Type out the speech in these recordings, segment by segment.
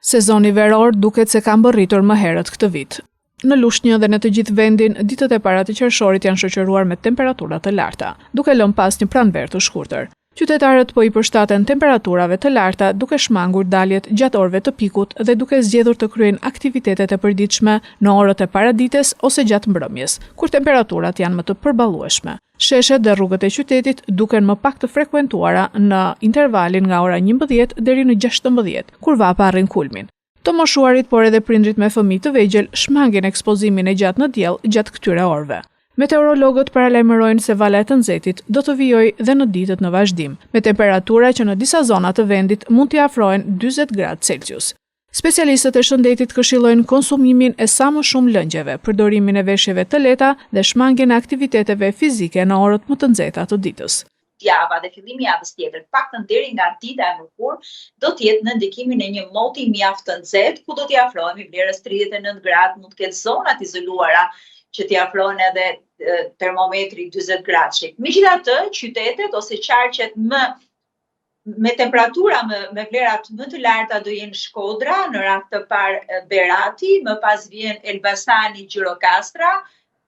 Sezoni veror duket se ka mbërritur më herët këtë vit. Në Lushnjë dhe në të gjithë vendin, ditët e para të qershorit janë shoqëruar me temperaturat të larta, duke lënë pas një pranverë të shkurtër. Qytetarët po i përshtaten temperaturave të larta duke shmangur daljet gjatë orëve të pikut dhe duke zgjedhur të kryejnë aktivitetet e përditshme në orët e paradites ose gjatë mbrëmjes, kur temperaturat janë më të përballueshme. Sheshet dhe rrugët e qytetit duken më pak të frekuentuara në intervalin nga ora 11 deri në 16, kur vapa arrin kulmin. Të moshuarit, por edhe prindrit me fëmijë të vegjël shmangin ekspozimin e gjatë në diell gjatë këtyre orëve. Meteorologët paralajmërojnë se vala e të nxehtit do të vijojë dhe në ditët në vazhdim, me temperatura që në disa zona të vendit mund t'i afrojnë 40 gradë Celsius. Specialistët e shëndetit këshillojnë konsumimin e sa më shumë lëngjeve, përdorimin e veshjeve të lehta dhe shmangjen e aktiviteteve fizike në orët më të nxehta të ditës. Java dhe fillimi i javës tjetër, paktën deri nga dita e mërkurë, do të jetë në ndikimin e një moti mjaft të nxehtë, ku do t'i afrohemi vlerës 39 gradë, mund të ketë zonat izoluara që t'i afrojnë edhe termometri 40 gradë. Megjithatë, qytetet ose qarqet me temperatura me vlerat më të larta do jenë Shkodra, në radhë të parë Berati, më pas vjen Elbasani, Gjirokastra,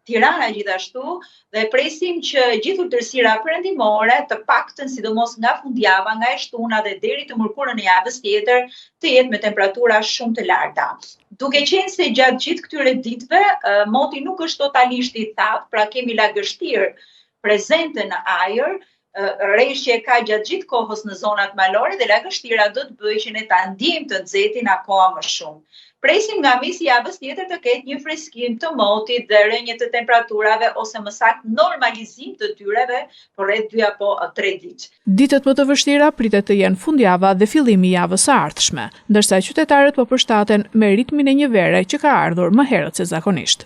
Tirana gjithashtu, dhe presim që gjithë tërësira perëndimore, të paktën sidomos nga fundjava, nga e shtuna dhe deri të mërkurën e javës tjetër, të jetë me temperatura shumë të larta. Duke qenë se gjatë gjithë këtyre ditëve, moti nuk është totalisht i thatë, pra kemi lagështirë prezente në ajër, rreshje ka gjatë gjithë kohës në zonat malore dhe lagështira do të bëjë që ne ta ndjejmë të nxehtin akoma më shumë. Presim nga mesi i javës tjetër të ketë një freskim të motit dhe rënje të temperaturave ose më saktë normalizim të tyreve për rreth 2 apo 3 ditë. Ditët më të vështira pritet të jenë fundjava dhe fillimi i javës së ardhshme, ndërsa qytetarët po përshtaten me ritmin e një vere që ka ardhur më herët se zakonisht.